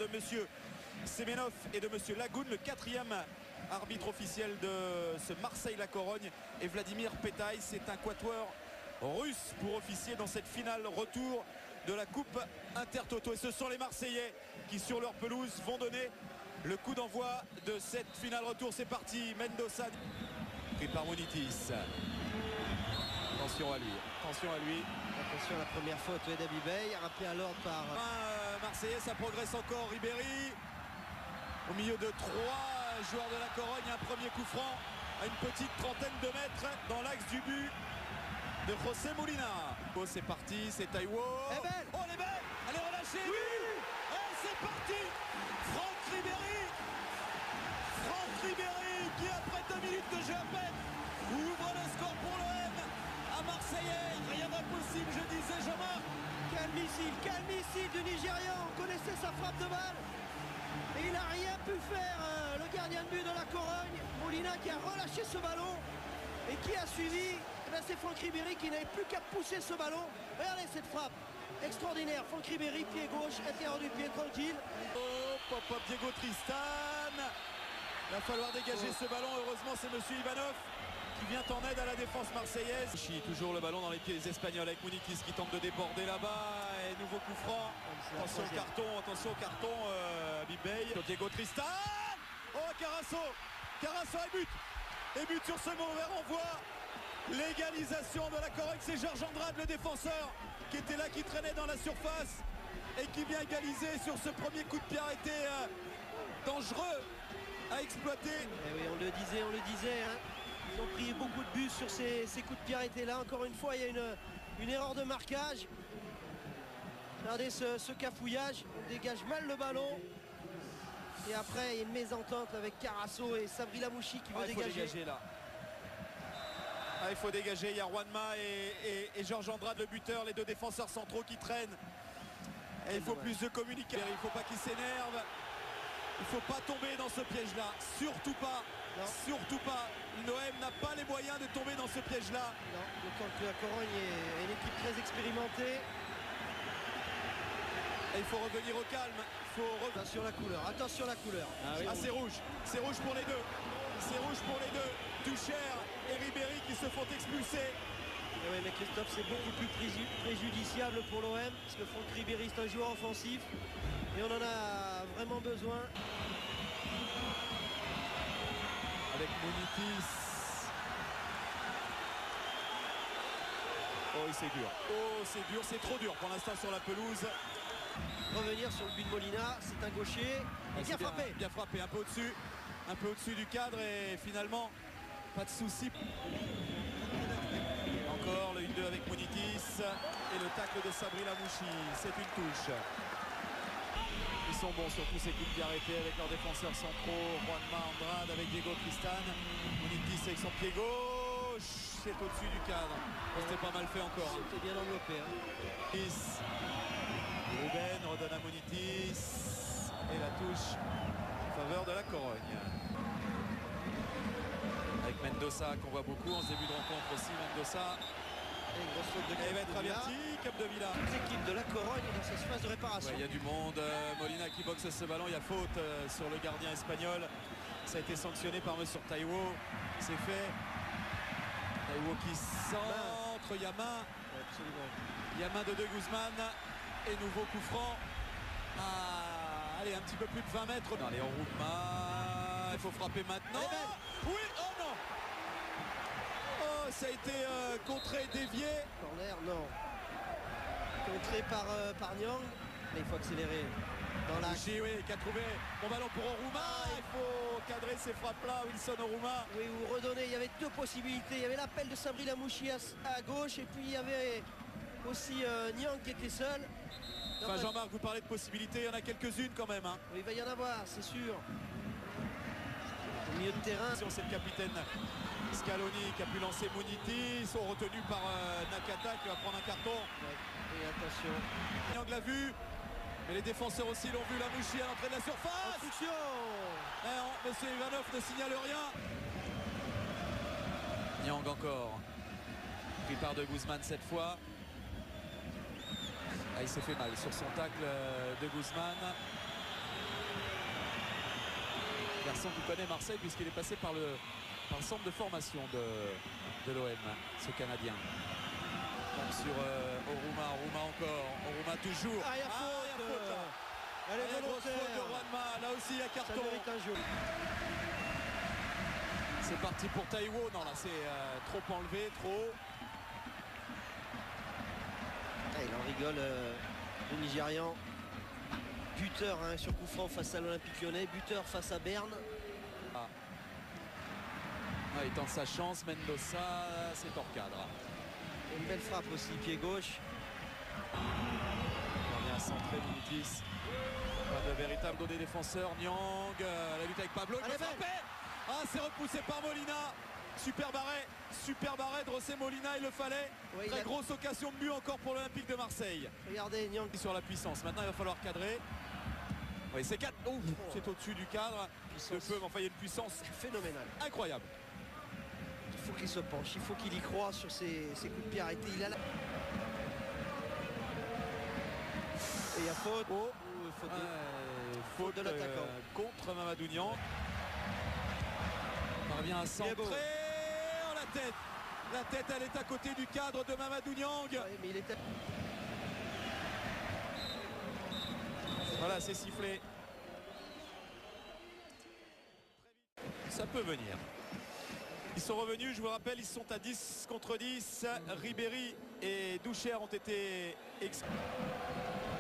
de monsieur Semenov et de monsieur Lagoun, le quatrième arbitre officiel de ce Marseille-La Corogne, et Vladimir Petaï. C'est un quatuor russe pour officier dans cette finale retour de la Coupe Intertoto. Et ce sont les Marseillais qui, sur leur pelouse, vont donner le coup d'envoi de cette finale retour. C'est parti, Mendoza pris par Munitis. Attention à lui, attention à lui. Attention à la première faute d'Abibey, rappelé à l'ordre par Marseillais. Ça progresse encore. Ribéry au milieu de trois joueurs de la Corogne. Un premier coup franc à une petite trentaine de mètres dans l'axe du but de José Molina. Oh, c'est parti, c'est Taiwo. Oh, elle est belle, elle est relâchée. Oui, et c'est parti. Franck Ribéry qui, après 2 minutes de jeu à peine, ouvre le score pour l'OM à Marseillais. Rien d'impossible, je disais, Jean-Marc. Quel missile du Nigérian. On connaissait sa frappe de balle et il n'a rien pu faire, le gardien de but de la Corogne. Molina qui a relâché ce ballon et qui a suivi. C'est Franck Ribéry qui n'avait plus qu'à pousser ce ballon. Regardez cette frappe extraordinaire. Franck Ribéry, pied gauche, intérieur du pied, tranquille. Oh, pop, Diego Tristan. Il va falloir dégager ce ballon. Heureusement, c'est monsieur Ivanov qui vient en aide à la défense marseillaise. Toujours le ballon dans les pieds des Espagnols avec Munitis qui tente de déborder là-bas. Et nouveau coup franc. Attention au carton, Abibey. Diego Tristan. Oh, Carasso et but sur ce mauvais renvoi. L'égalisation de la Corogne, c'est Georges Andrade, le défenseur, qui était là, qui traînait dans la surface et qui vient égaliser sur ce premier coup de pied arrêté dangereux à exploiter. Et oui, on le disait, hein. Ils ont pris beaucoup de buts sur ces coups de pied arrêtés là. Encore une fois, il y a une erreur de marquage. Regardez ce cafouillage, on dégage mal le ballon. Et après, il y a une mésentente avec Carasso et Sabri Lamouchi qui veut dégager là. Il faut dégager, il y a Juanma et Georges Andrade, le buteur, les deux défenseurs centraux qui traînent. Et il faut plus de communication, il ne faut pas qu'il s'énerve. Il ne faut pas tomber dans ce piège-là, surtout pas. Non. Surtout pas. L'OM n'a pas les moyens de tomber dans ce piège-là. Non, d'autant que la Corogne est une équipe très expérimentée. Et il faut revenir au calme. Attention la couleur. C'est rouge pour les deux. C'est rouge pour les deux. Toucher et Ribéry qui se font expulser. Et oui, mais Christophe, c'est beaucoup plus préjudiciable pour l'OM parce que Franck Ribéry, c'est un joueur offensif et on en a vraiment besoin. Avec Munitis. Oh, c'est dur, c'est trop dur pour l'instant sur la pelouse. Revenir sur le but de Molina, c'est un gaucher. Et bien frappé. Bien frappé, un peu au-dessus du cadre et finalement, pas de souci. Encore le 1-2 avec Munitis et le tacle de Sabri Lamouchi. C'est une touche. Ils sont bons sur tous ces coups de pied arrêtés avec leurs défenseurs centraux. Juanma, Andrade avec Diego Tristan. Munitis avec son pied gauche. C'est au-dessus du cadre. C'était pas mal fait encore. C'était bien enveloppé. Ruben redonne à Munitis. Et la touche en faveur de la Corogne. Avec Mendoza qu'on voit beaucoup en ce début de rencontre aussi. Mendoza. Et une grosse faute de il va être averti, Capdevila. Toute l'équipe de la Corogne est dans sa phase de réparation. Il y a du monde. Molina qui boxe ce ballon. Il y a faute sur le gardien espagnol. Ça a été sanctionné par monsieur Taiwo. C'est fait. Taiwo qui centre. Il y a main. Absolument. Il y a main de Guzman. Et nouveau coup franc. Allez, un petit peu plus de 20 mètres. Allez, on roule mal. Il faut frapper maintenant. Oui, oh non. Oh, ça a été contré, dévié. Corner, non. Contré par Nyang. Mais il faut accélérer. Dans la oui, qui a trouvé bon ballon pour Oruma. Il faut cadrer ces frappes-là, Wilson Oruma. Oui, ou redonner. Il y avait deux possibilités. Il y avait l'appel de Sabri Lamouchi à gauche. Et puis il y avait aussi Nyang qui était seul. Enfin, Jean-Marc, vous parlez de possibilités, il y en a quelques-unes quand même. Hein. Oui, il va y en avoir, c'est sûr. Au milieu de terrain. C'est le capitaine Scaloni qui a pu lancer Munitis, retenu par Nakata qui va prendre un carton. Ouais. Et attention. Nyang l'a vu, mais les défenseurs aussi l'ont vu. Lamouchi à l'entrée de la surface. Instruction. Monsieur Ivanov ne signale rien. Nyang encore. Pris par de Guzman cette fois. Il s'est fait mal sur son tacle de Guzman. garçon qui connaît Marseille puisqu'il est passé par le centre de formation de l'OM, ce Canadien. Donc sur Oruma encore, Oruma toujours. Ah, il y a faute, là. Elle est Grosse volontaire. faute de Juanma, là aussi il y a Ça carton. mérite un jeu. C'est parti pour Taïwo, non là c'est trop enlevé, trop. Ah, il en rigole, le Nigérian. Buteur hein, sur coup franc face à l'Olympique Lyonnais, buteur face à Berne. Ah, il tente sa chance, Mendoza, c'est hors cadre. Et une belle frappe aussi, pied gauche. On vient à centrer Munitis. Pas de véritable dos des défenseurs. Nyang, la lutte avec Pablo. Allez, Ah, c'est repoussé par Molina. Super barret de José Molina, il le fallait. Ouais, Très grosse occasion de but encore pour l'Olympique de Marseille. Regardez, Nyang. Sur la puissance. Maintenant, il va falloir cadrer. Oui, c'est 4. Oh, c'est au-dessus du cadre. Puissance. Le peu, mais enfin, il y a une puissance Phénoménal. incroyable. Il faut qu'il se penche, il faut qu'il y croit sur ses coups de pied arrêtés. Il a la... Et il y a faute. Faute de l'attaquant. Contre Mamadou Niang. On revient à centrer. Oh, la tête. La tête, elle est à côté du cadre de Mamadou Niang. Ouais, mais il était... Voilà, c'est sifflé. Ça peut venir. Ils sont revenus, je vous rappelle, ils sont à 10 contre 10. Ribéry et Doucher ont été exclus.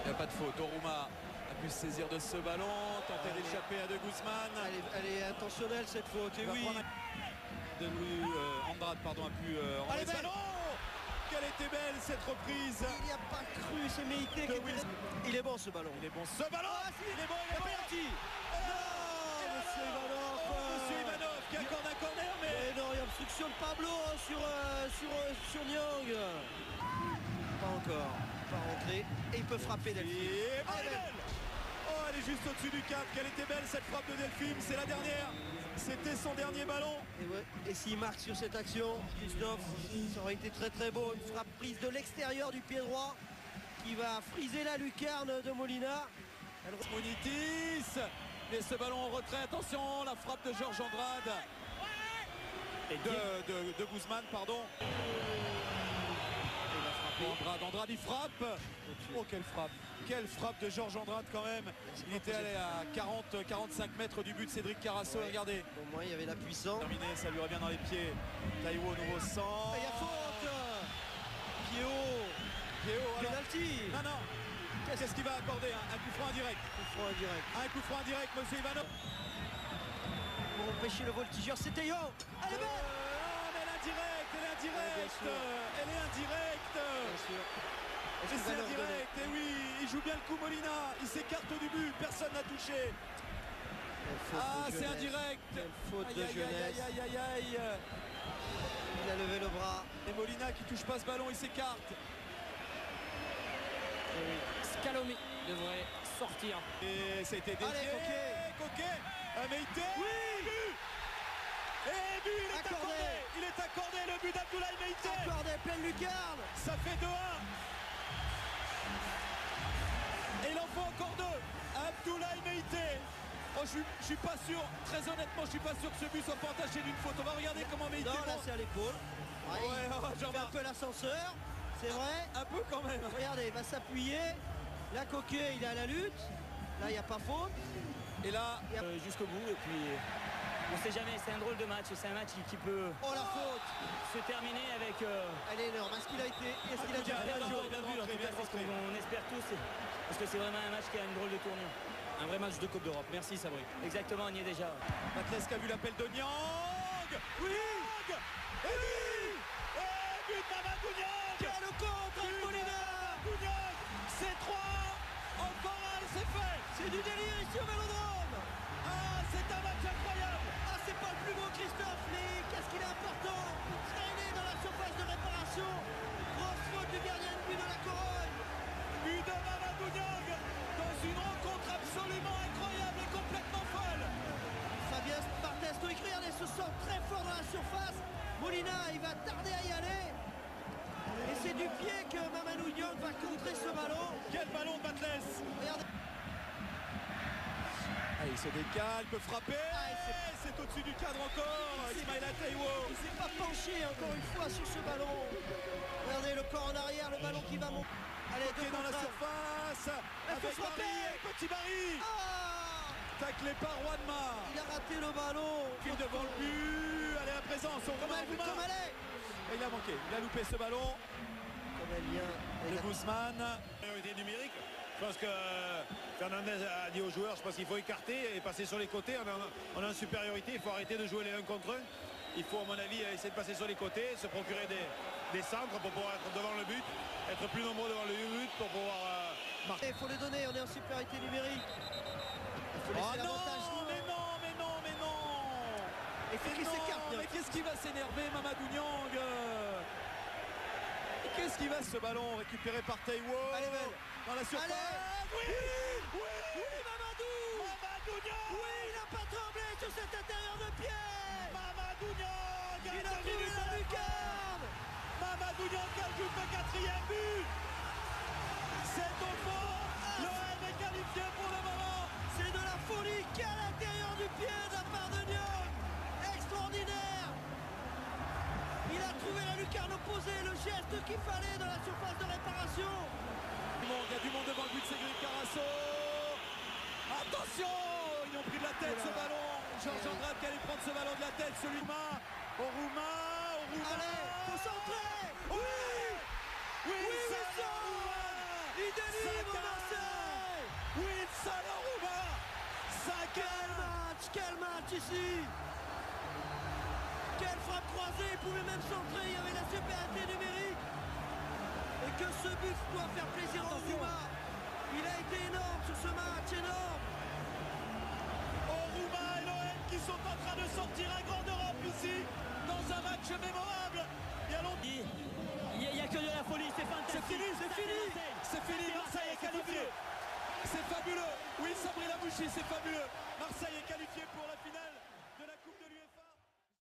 Il n'y a pas de faute. Oruma a pu se saisir de ce ballon, tenter d'échapper à De Guzman. Elle est intentionnelle cette faute, et oui. Andrade pardon, a pu renvoyer ce ballon. Quelle était belle cette reprise. Il n'y a pas cru, c'est Meïté qui était... Il est bon ce ballon. Il est bon ce ballon. Il est bon, il est bon. Penalty. Monsieur Ivanov. Monsieur Ivanov qui accorde un corner, mais non, il y a obstruction de Pablo sur Nyang. Pas encore, pas rentré. Et il peut frapper Delphine. Elle est belle. Oh, elle est juste au-dessus du cadre. Quelle était belle cette frappe de Delphine. C'est la dernière. C'était son dernier ballon. Et s'il marque sur cette action, Christophe, ça aurait été très très beau. Une frappe prise de l'extérieur du pied droit qui va friser la lucarne de Molina. Munitis. Mais ce ballon en retrait. Attention, la frappe de Georges Andrade. Et de Guzman, pardon. Andrade, il frappe. Oh, quelle frappe. Quelle frappe de Georges Andrade quand même. Il était allé à 40-45 mètres du but de Cédric Carasso. Regardez. Au moins, il y avait la puissance. Terminé, ça lui revient dans les pieds. Taïwo, nouveau sang. Il y a faute. Pied haut. Penalty. Non. Qu'est-ce qu'il va accorder? Un coup franc indirect. Un coup franc indirect, monsieur Ivanov. Pour empêcher le voltigeur, c'était Yo. Elle est belle. Mais elle est indirecte. Elle est indirecte. Bien sûr. Et c'est indirect, et oui, il joue bien le coup Molina, il s'écarte du but, personne n'a touché. Ah, c'est indirect. Quelle faute de jeunesse. Aïe. Il a levé le bras. Et Molina qui touche pas ce ballon, il s'écarte. Scalomi devrait sortir. Et ça a été dévié. Allez, Coquet. Meïté. Oui. Et but, il est accordé, le but d'Abdoulaye Meïté. Accordé, pleine lucarne. Ça fait 2-1. Et il en faut encore 2. Abdoulaye Meïté. Oh, je suis pas sûr, très honnêtement, je suis pas sûr que ce but soit pas entaché d'une faute. On va regarder comment Meïté. Non, là c'est à l'épaule. Il fait un peu l'ascenseur, c'est vrai. Un peu quand même. Regardez, il va s'appuyer. Là, Coquet, il est à la lutte. Là, il n'y a pas faute. Et là, jusqu'au bout. Et puis, on ne sait jamais, c'est un drôle de match. C'est un match qui peut la faute se terminer avec... Elle est énorme. Est-ce qu'il a été... Est-ce qu'il a bien déjà vu, en tout cas, c'est ce qu'on espère tous. Parce que c'est vraiment un match qui a une drôle de tournure. Un vrai match de Coupe d'Europe. Merci Sabri. Exactement, on y est déjà. Matles qui a vu l'appel de Nyang. Oui. Et but. But de Mamadou Niang. Quel contre Molina. C'est 3. Encore un, c'est fait. C'est du délire ici au Vélodrome. Ah, c'est un match incroyable. Ah, c'est pas le plus beau, Christophe, mais qu'est-ce qu'il est important. Traîné dans la surface de réparation. Grosse faute du gardien de but de la Corogne. But de Mamadou Niang dans une rencontre absolument incroyable et complètement folle. Fabien Barthez, regardez, se sent très fort dans la surface. Molina, il va tarder à y aller. Et c'est du pied que Mamadou Niang va contrer ce ballon. Quel ballon de Matles. Regardez. Il Il se décale, il peut frapper. C'est au-dessus du cadre encore. Ismaïla Taiwo. Il ne s'est pas penché encore une fois sur ce ballon. Regardez le corps en arrière, le ballon qui va monter. Allez, Bloqué dans la surface. Avec Barry, petit Barry. Taclé par Wanma. Il a raté le ballon. File devant le but. Allez, à présent, son Comme elle est. Et il a manqué. Il a loupé ce ballon. Comme elle vient. De Guzman. Priorité numérique. Je pense que Fernandez a dit aux joueurs, je pense qu'il faut écarter et passer sur les côtés. On est en supériorité, il faut arrêter de jouer les 1 contre 1. Il faut, à mon avis, essayer de passer sur les côtés, se procurer des centres pour pouvoir être devant le but, être plus nombreux devant le but pour pouvoir marquer. Il faut les donner, on est en supériorité numérique. Il faut laisser l'avantage. Mais non. Il faut qu'il s'écarte. Mais qu'est-ce qui va s'énerver, Mamadou Niang? Qu'est-ce qui va ce ballon récupéré par Taiwo? Allez, belle. Dans la surface. Oui, Mamadou Niang. Oui, il n'a pas tremblé sur cet intérieur de pied. Mamadou Niang. Il a trouvé la lucarne. Mamadou Niang qui ajoute le 4e but. C'est au fond. L'OM est qualifié pour le moment. C'est de la folie qu'à l'intérieur du pied de la part de Niang. Extraordinaire. Il a trouvé la lucarne opposée, le geste qu'il fallait dans la surface de réparation. Il y a du monde devant le but de Cédric Carasso. Attention, ils ont pris de la tête ce ballon. Georges Andrade qui allait prendre ce ballon de la tête, celui-là. Oruma. Allez, concentré. Oui, Wilson. Il délivre Marseille. Wilson Oruma. Quel match ici. Quelle frappe croisée, il pouvait même centrer, il y avait la supériorité numérique. Et que ce but doit faire plaisir à Oruma. Il a été énorme sur ce match, énorme. Oruma et l'OM qui sont en train de sortir un grand d'Europe ici, dans un match mémorable. Il n'y a que de la folie, c'est fantastique. C'est fini, Marseille est qualifié. C'est fabuleux. Oui, Sabri Lamouchi, c'est fabuleux. Marseille est qualifié pour la finale.